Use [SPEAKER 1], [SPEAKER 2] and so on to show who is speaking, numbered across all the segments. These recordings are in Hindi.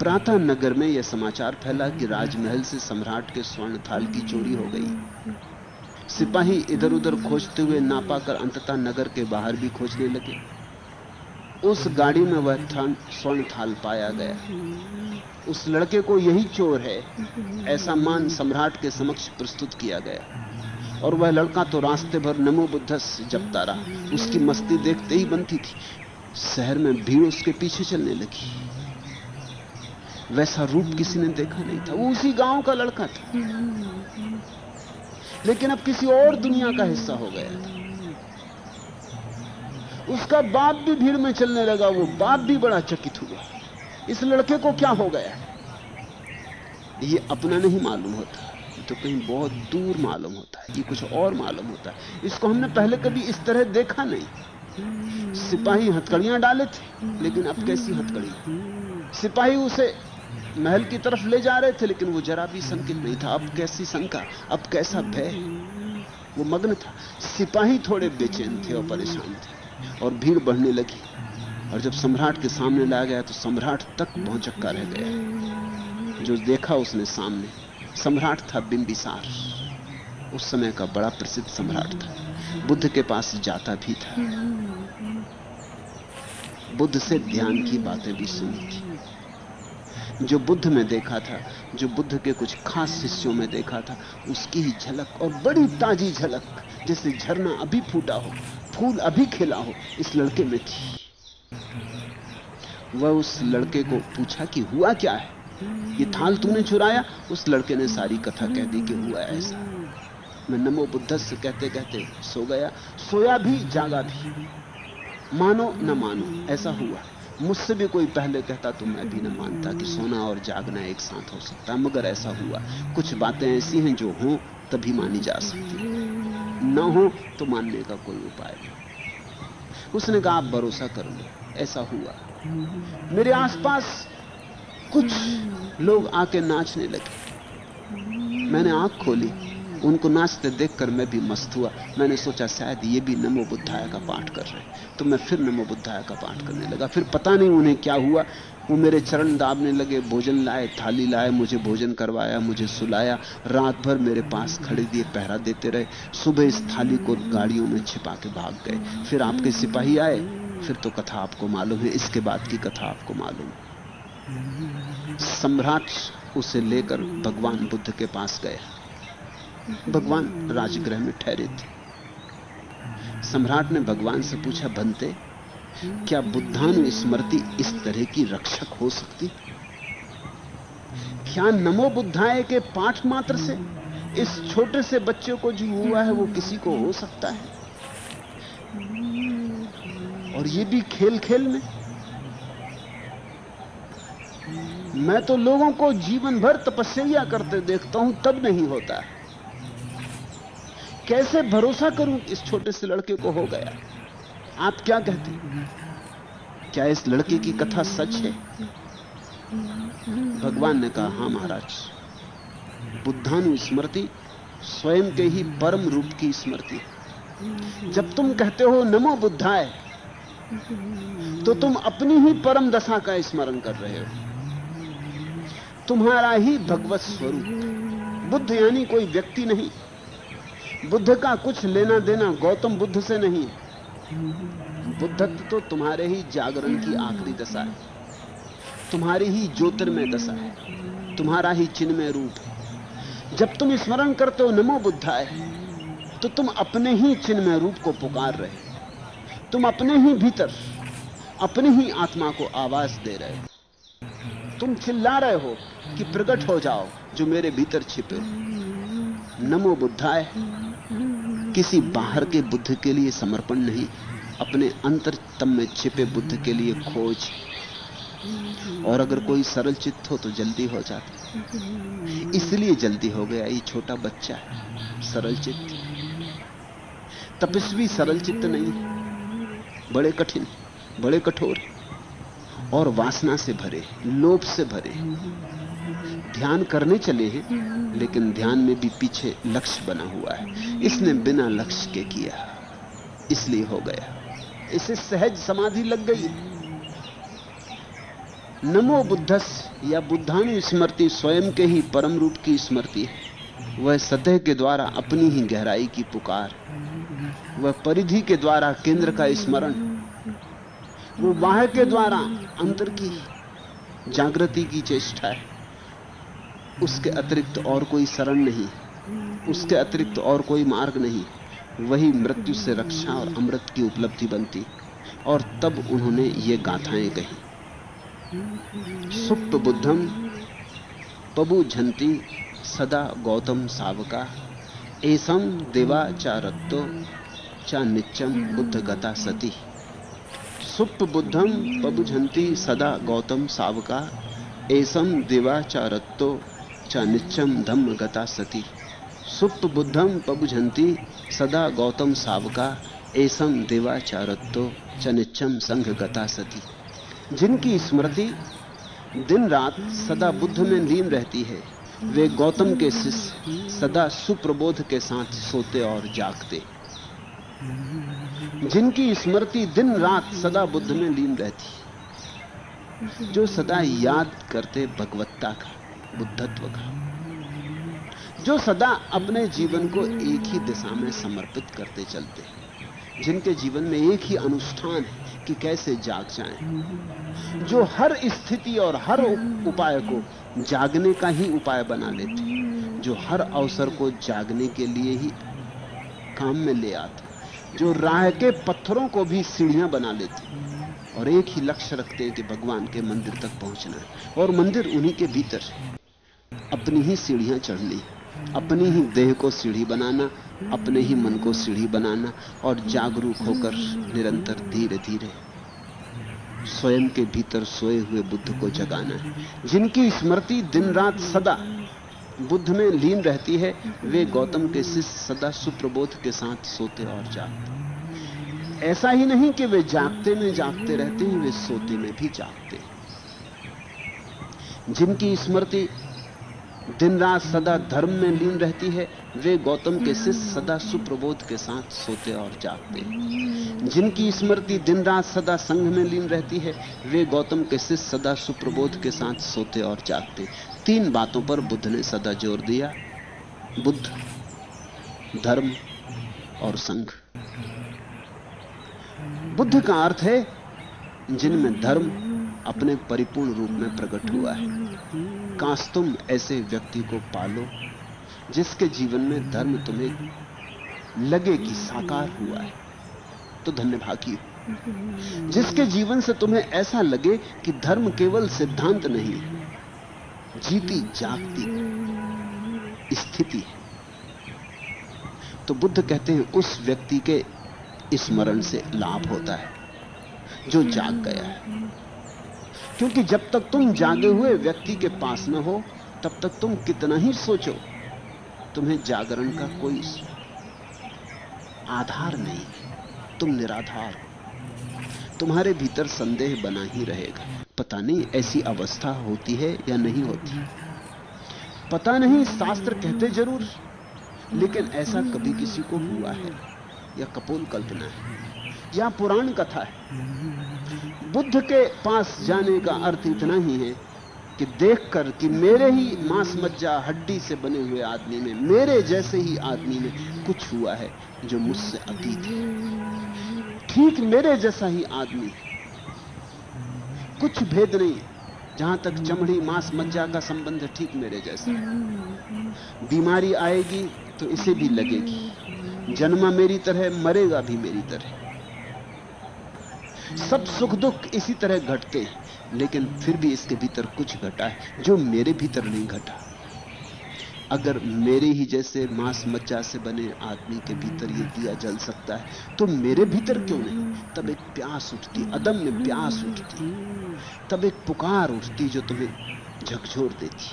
[SPEAKER 1] प्रातः नगर में यह समाचार फैला कि राजमहल से सम्राट के स्वर्ण थाल की चोरी हो गई। सिपाही इधर उधर खोजते हुए ना पाकर अंततः नगर के बाहर भी खोजने लगे। उस गाड़ी में वह स्वर्ण थाल पाया गया। उस लड़के को यही चोर है, ऐसा मान सम्राट के समक्ष प्रस्तुत किया गया। और वह लड़का तो रास्ते भर नमो बुद्धस जपता रहा। उसकी मस्ती देखते ही बनती थी। शहर में भीड़ उसके पीछे चलने लगी। वैसा रूप किसी ने देखा नहीं था। वो उसी गांव का लड़का था, लेकिन अब किसी और दुनिया का हिस्सा हो गया था। उसका बाप भी भीड़ में चलने लगा। वो बाप भी बड़ा चकित हुआ, इस लड़के को क्या हो गया। ये अपना नहीं मालूम होता, ये तो कहीं बहुत दूर मालूम होता है, ये कुछ और मालूम होता है। इसको हमने पहले कभी इस तरह देखा नहीं। सिपाही हथकड़ियां डाले थे, लेकिन अब कैसी हथकड़ियां। सिपाही उसे महल की तरफ ले जा रहे थे, लेकिन वो जरा भी शंकित नहीं था। अब कैसी शंका, अब कैसा भय। वो मग्न था। सिपाही थोड़े बेचैन थे और परेशान थे। और भीड़ बढ़ने लगी। और जब सम्राट के सामने लाया गया तो सम्राट तक भौचक्का रह गया। जो देखा उसने सामने, सम्राट था बिंबिसार। उस समय का बड़ा प्रसिद्ध सम्राट था। बुद्ध के पास जाता भी था, बुद्ध से ध्यान की बातें भी सुनी थी। जो बुद्ध में देखा था, जो बुद्ध के कुछ खास शिष्यों में देखा था, उसकी ही झलक, और बड़ी ताजी झलक, जैसे झरना अभी फूटा हो, फूल अभी खिला हो, इस लड़के में थी। वह उस लड़के को पूछा कि हुआ क्या है, ये थाल तूने चुराया। उस लड़के ने सारी कथा कह दी कि हुआ ऐसा। मैं नमो बुद्धस्स कहते कहते सो गया, सोया भी जागा भी, मानो न मानो ऐसा हुआ। मुझसे भी कोई पहले कहता तो मैं भी न मानता कि सोना और जागना एक साथ हो सकता, मगर ऐसा हुआ। कुछ बातें ऐसी हैं जो हों तभी मानी जा सकती, न हो तो मानने का कोई उपाय नहीं। उसने कहा आप भरोसा कर लो, ऐसा हुआ। मेरे आसपास कुछ लोग आके नाचने लगे। मैंने आंख खोली, उनको नाचते देखकर मैं भी मस्त हुआ। मैंने सोचा शायद ये भी नमो बुद्धाय का पाठ कर रहे हैं, तो मैं फिर नमो बुद्धाय का पाठ करने लगा। फिर पता नहीं उन्हें क्या हुआ, वो मेरे चरण दाबने लगे, भोजन लाए, थाली लाए, मुझे भोजन करवाया, मुझे सुलाया, रात भर मेरे पास खड़े दिए, पहरा देते रहे। सुबह इस थाली को गाड़ियों में छिपा के भाग गए। फिर आपके सिपाही आए, फिर तो कथा आपको मालूम है, इसके बाद की कथा आपको मालूम है। सम्राट उसे लेकर भगवान बुद्ध के पास गया। भगवान राजगृह में ठहरे थे। सम्राट ने भगवान से पूछा, बनते क्या बुद्धानुस्मृति इस तरह की रक्षक हो सकती? क्या नमो बुद्धाय के पाठ मात्र से इस छोटे से बच्चे को जो हुआ है वो किसी को हो सकता है? और ये भी खेल खेल में। मैं तो लोगों को जीवन भर तपस्या करते देखता हूं, तब नहीं होता। कैसे भरोसा करूं इस छोटे से लड़के को हो गया? आप क्या कहते हैं? क्या इस लड़के की कथा सच है? भगवान ने कहा, हां महाराज, बुद्धानुस्मृति स्वयं के ही परम रूप की स्मृति। जब तुम कहते हो नमो बुद्धाय, तो तुम अपनी ही परम दशा का स्मरण कर रहे हो, तुम्हारा ही भगवत स्वरूप। बुद्ध यानी कोई व्यक्ति नहीं। बुद्ध का कुछ लेना देना गौतम बुद्ध से नहीं। बुद्धत्व तो तुम्हारे ही जागरण की आखिरी दशा है, तुम्हारी ही ज्योतिर्मय दशा है, तुम्हारा ही चिन्मय रूप है। जब तुम स्मरण करते हो नमो बुद्धाय, तो तुम अपने ही चिन्मय रूप को पुकार रहे हो। तुम अपने ही भीतर अपनी ही आत्मा को आवाज दे रहे हो। तुम चिल्ला रहे हो कि प्रकट हो जाओ जो मेरे भीतर छिपे हो। नमो बुद्धाय किसी बाहर के बुद्ध के लिए समर्पण नहीं, अपने अंतरतम में छिपे बुद्ध के लिए खोज। और अगर कोई सरल चित्त हो तो जल्दी हो जाता। इसलिए जल्दी हो गया, ये छोटा बच्चा है सरल चित्त। तपस्वी सरल चित्त नहीं, बड़े कठिन, बड़े कठोर और वासना से भरे, लोभ से भरे। ध्यान करने चले हैं, लेकिन ध्यान में भी पीछे लक्ष्य बना हुआ है। इसने बिना लक्ष्य के किया, इसलिए हो गया। इसे सहज समाधि लग गई। नमो बुद्धस्य या बुद्धानुस्मृति स्वयं के ही परम रूप की स्मृति है। वह सतह के द्वारा अपनी ही गहराई की पुकार, वह परिधि के द्वारा केंद्र का स्मरण, वो बाह्य के द्वारा अंतर की जागृति की चेष्टा है। उसके अतिरिक्त और कोई शरण नहीं, उसके अतिरिक्त और कोई मार्ग नहीं। वही मृत्यु से रक्षा और अमृत की उपलब्धि बनती। और तब उन्होंने ये गाथाएं कही, सुप्त बुद्धम पबुझन्ति सदा गौतम सावका, एसम देवाचारत्तो च नित्यम बुद्ध गता सती। सुप्त बुद्धम पबुझन्ति सदा गौतम सावका, एसम देवाचारत्तो च नित्यम धम्म गता सती। सुप्त बुद्धम पबुझन्ति सदा गौतम सावका, एसम देवाचारत्तो च नित्यम संघ गता सती। जिनकी स्मृति दिन रात सदा बुद्ध में लीन रहती है, वे गौतम के शिष्य सदा सुप्रबोध के साथ सोते और जागते। जिनकी स्मृति दिन रात सदा बुद्ध में लीन रहती, जो सदा याद करते भगवत्ता का, बुद्धत्व का, जो सदा अपने जीवन को एक ही दिशा में समर्पित करते चलते, जिनके जीवन में एक ही अनुष्ठान है कि कैसे जाग जाएं, जो हर स्थिति और हर उपाय को जागने का ही उपाय बना लेते, जो हर अवसर को जागने के लिए ही काम में ले आते, जो राह के पत्थरों को भी सीढ़ियां बना लेते और एक ही लक्ष्य रखते हैं कि भगवान के मंदिर तक पहुंचना है। और मंदिर उन्हीं के भीतर है। अपनी ही सीढ़ियां चढ़नी, अपनी ही देह को सीढ़ी बनाना, अपने ही मन को सीढ़ी बनाना और जागरूक होकर निरंतर धीरे धीरे स्वयं के भीतर सोए हुए बुद्ध को जगाना है। जिनकी स्मृति दिन रात सदा बुद्ध में लीन रहती है, वे गौतम के शिष्य सदा सुप्रबोध के साथ सोते और जागते। ऐसा ही नहीं कि वे जागते में जागते रहते हैं, वे सोते में भी जागते हैं। जिनकी स्मृति दिन रात सदा धर्म में लीन रहती है, वे गौतम के शिष्य सदा सुप्रबोध के साथ सोते और जागते। जिनकी स्मृति दिन रात सदा संघ में लीन रहती है, वे गौतम के शिष्य सदा सुप्रबोध के साथ सोते और जागते। तीन बातों पर बुद्ध ने सदा जोर दिया, बुद्ध, धर्म और संघ। बुद्ध का अर्थ है जिनमें धर्म अपने परिपूर्ण रूप में प्रकट हुआ है। काश तुम ऐसे व्यक्ति को पालो जिसके जीवन में धर्म तुम्हें लगे कि साकार हुआ है, तो धन्यभागी हो। जिसके जीवन से तुम्हें ऐसा लगे कि धर्म केवल सिद्धांत नहीं है, जीती जागती स्थिति है, तो बुद्ध कहते हैं उस व्यक्ति के स्मरण से लाभ होता है जो जाग गया है। क्योंकि जब तक तुम जागे हुए व्यक्ति के पास न हो, तब तक तुम कितना ही सोचो, तुम्हें जागरण का कोई आधार नहीं, तुम निराधार हो। तुम्हारे भीतर संदेह बना ही रहेगा, पता नहीं ऐसी अवस्था होती है या नहीं होती, पता नहीं। शास्त्र कहते जरूर, लेकिन ऐसा कभी किसी को हुआ है या कपोल कल्पना है या पुराण कथा है। बुद्ध के पास जाने का अर्थ इतना ही है कि देखकर कि मेरे ही मांस मज्जा हड्डी से बने हुए आदमी में, मेरे जैसे ही आदमी में कुछ हुआ है जो मुझसे अतीत है। ठीक मेरे जैसा ही आदमी, कुछ भेद नहीं। जहां तक चमड़ी मांस मज्जा का संबंध है, ठीक मेरे जैसा। बीमारी आएगी तो इसे भी लगेगी, जन्मा मेरी तरह, मरेगा भी मेरी तरह। सब सुख दुख इसी तरह घटते हैं, लेकिन फिर भी इसके भीतर कुछ घटा है जो मेरे भीतर नहीं घटा। अगर मेरे ही जैसे मांस मज्जा से बने आदमी के भीतर ये दिया जल सकता है, तो मेरे भीतर क्यों नहीं? तब एक प्यास उठती, अदम्य प्यास उठती, तब एक पुकार उठती जो तुम्हें झकझोर देती।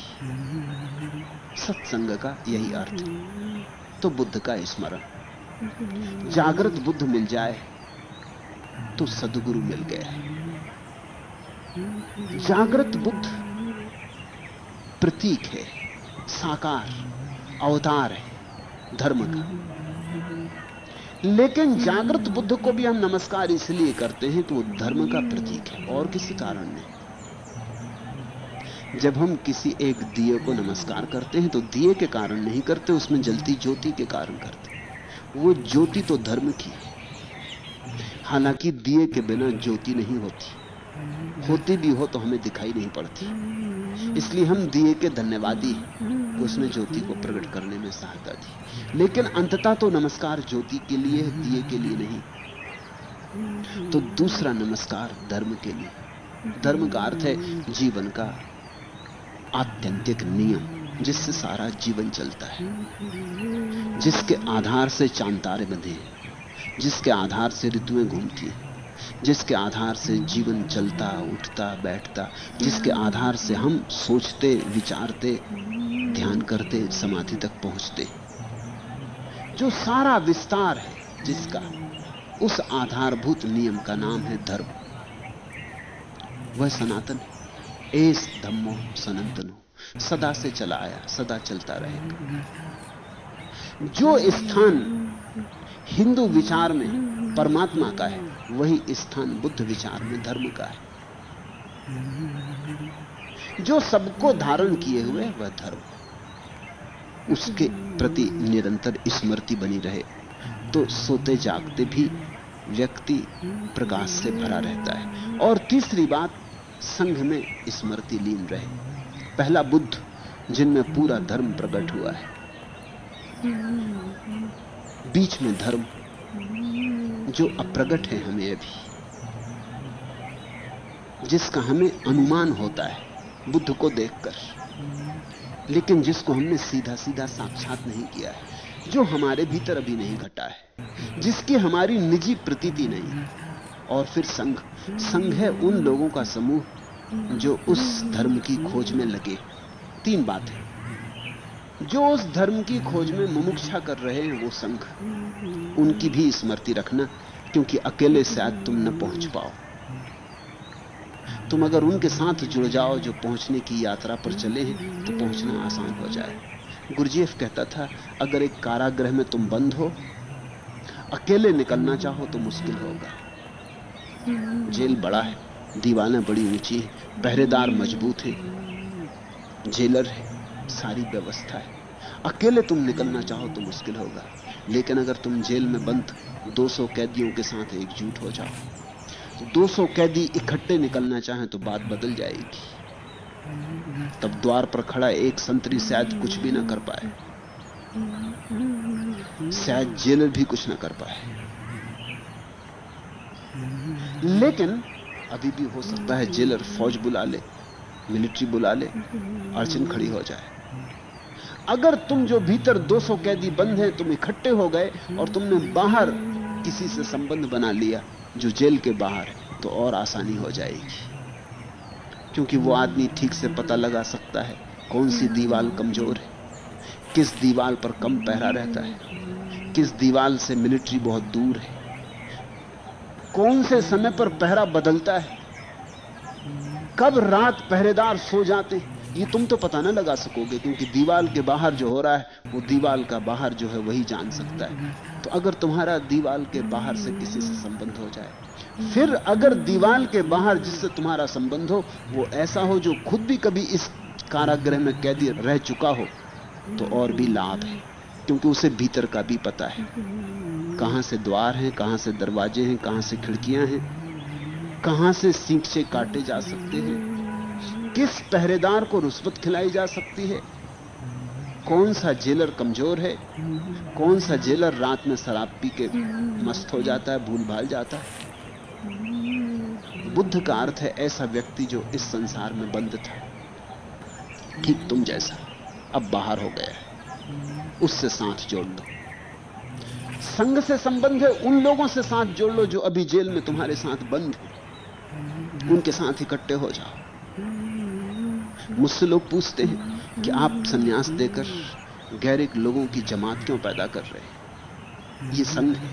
[SPEAKER 1] सत्संग का यही अर्थ। तो बुद्ध का स्मरण, जागृत बुद्ध मिल जाए तो सद्गुरु मिल गया। जागृत बुद्ध प्रतीक है, साकार अवतार है धर्म का। लेकिन जागृत बुद्ध को भी हम नमस्कार इसलिए करते हैं कि वो धर्म का प्रतीक है और किसी कारण नहीं। जब हम किसी एक दिए को नमस्कार करते हैं तो दिए के कारण नहीं करते, उसमें जलती ज्योति के कारण करते। वो ज्योति तो धर्म की है, हालांकि दिए के बिना ज्योति नहीं होती, होती भी हो तो हमें दिखाई नहीं पड़ती। इसलिए हम दिए के धन्यवादी हैं कि उसने ज्योति को प्रकट करने में सहायता दी। लेकिन अंततः तो नमस्कार ज्योति के लिए है, दिए के लिए नहीं। तो दूसरा नमस्कार धर्म के लिए। धर्म का अर्थ है जीवन का आत्यंतिक नियम, जिससे सारा जीवन चलता है, जिसके आधार से चांद तारे बंधे हैं, जिसके आधार से ऋतुएं घूमती हैं, जिसके आधार से जीवन चलता उठता बैठता, जिसके आधार से हम सोचते विचारते ध्यान करते समाधि तक पहुंचते। जो सारा विस्तार है जिसका, उस आधारभूत नियम का नाम है धर्म। वह सनातन है। एस धम्मो सनातनो, सदा से चला आया, सदा चलता रहेगा। जो स्थान हिंदू विचार में परमात्मा का है, वही स्थान बुद्ध विचार में धर्म का है। जो सबको धारण किए हुए वह धर्म, उसके प्रति निरंतर स्मृति बनी रहे तो सोते जागते भी व्यक्ति प्रकाश से भरा रहता है। और तीसरी बात, संघ में स्मृति लीन रहे। पहला बुद्ध, जिनमें पूरा धर्म प्रकट हुआ है, बीच में धर्म जो अप्रगट है हमें अभी, जिसका हमें अनुमान होता है बुद्ध को देखकर, लेकिन जिसको हमने सीधा सीधा साक्षात नहीं किया है, जो हमारे भीतर अभी नहीं घटा है, जिसकी हमारी निजी प्रतीति नहीं। और फिर संघ, संघ है उन लोगों का समूह जो उस धर्म की खोज में लगे। तीन बातें, जो उस धर्म की खोज में मुमुक्षा कर रहे हैं वो संघ, उनकी भी स्मृति रखना, क्योंकि अकेले शायद तुम न पहुंच पाओ। तुम अगर उनके साथ जुड़ जाओ जो पहुंचने की यात्रा पर चले हैं तो पहुंचना आसान हो जाए। गुरजीएफ कहता था, अगर एक कारागृह में तुम बंद हो, अकेले निकलना चाहो तो मुश्किल होगा। जेल बड़ा है, दीवारें बड़ी ऊंची है, पहरेदार मजबूत है, जेलर है, सारी व्यवस्था है। अकेले तुम निकलना चाहो तो मुश्किल होगा। लेकिन अगर तुम जेल में बंद 200 कैदियों के साथ एकजुट हो जाओ, 200 कैदी इकट्ठे निकलना चाहें तो बात बदल जाएगी। तब द्वार पर खड़ा एक संतरी शायद कुछ भी ना कर पाए, शायद जेलर भी कुछ ना कर पाए। लेकिन अभी भी हो सकता है जेलर फौज बुला ले, मिलिट्री बुला ले, अड़चन खड़ी हो जाए। अगर तुम जो भीतर 200 कैदी बंद हैं, तुम इकट्ठे हो गए और तुमने बाहर किसी से संबंध बना लिया जो जेल के बाहर है, तो और आसानी हो जाएगी। क्योंकि वो आदमी ठीक से पता लगा सकता है कौन सी दीवार कमजोर है, किस दीवार पर कम पहरा रहता है, किस दीवार से मिलिट्री बहुत दूर है, कौन से समय पर पहरा बदलता है, कब रात पहरेदार सो जाते हैं, ये तुम तो पता ना लगा सकोगे, क्योंकि दीवार के बाहर जो हो रहा है वो दीवार का बाहर जो है वही जान सकता है। तो अगर तुम्हारा दीवार के बाहर से किसी से संबंध हो जाए, फिर अगर दीवार के बाहर जिससे तुम्हारा संबंध हो वो ऐसा हो जो खुद भी कभी इस कारागृह में कैदी रह चुका हो, तो और भी लाभ है, क्योंकि उसे भीतर का भी पता है, कहां से द्वार हैं, कहां से दरवाजे हैं, कहां से खिड़कियां हैं, कहां से सींचे काटे जा सकते हैं, किस पहरेदार को रुश्वत खिलाई जा सकती है, कौन सा जेलर कमजोर है, कौन सा जेलर रात में शराब पी के मस्त हो जाता है, भूल भाल जाता है। बुद्ध का अर्थ है ऐसा व्यक्ति जो इस संसार में बंद था, ठीक तुम जैसा, अब बाहर हो गया है, उससे साथ जोड़ लो। संघ से संबंध है, उन लोगों से साथ जोड़ लो जो अभी जेल में तुम्हारे साथ बंद हैं, उनके साथ इकट्ठे हो जाओ। मुझसे लोग पूछते हैं कि आप सन्यास देकर गैरिक लोगों की जमात क्यों पैदा कर रहे हैं? ये संघ है।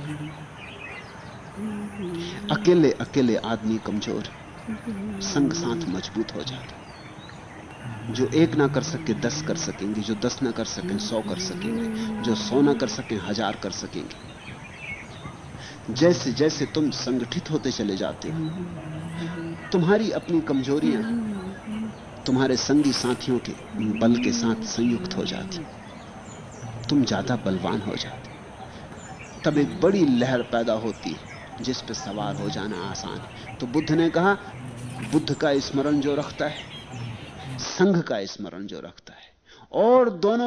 [SPEAKER 1] अकेले अकेले आदमी कमजोर है, संघ साथ मजबूत हो जाता। जो एक ना कर सके 10 कर सकेंगे, जो 10 ना कर सकें 100 कर सकेंगे, जो 100 ना कर सकें 1000 कर सकेंगे। जैसे जैसे तुम संगठित होते चले जाते हो, तुम्हारी अपनी कमजोरियां, तुम्हारे संगी साथियों के बल के साथ संयुक्त हो जाती, तुम ज्यादा बलवान हो जाते। तब एक बड़ी लहर पैदा होती है जिस पे सवार हो जाना आसान है। तो बुद्ध ने कहा, बुद्ध का स्मरण जो रखता है, संघ का स्मरण जो रखता है, और दोनों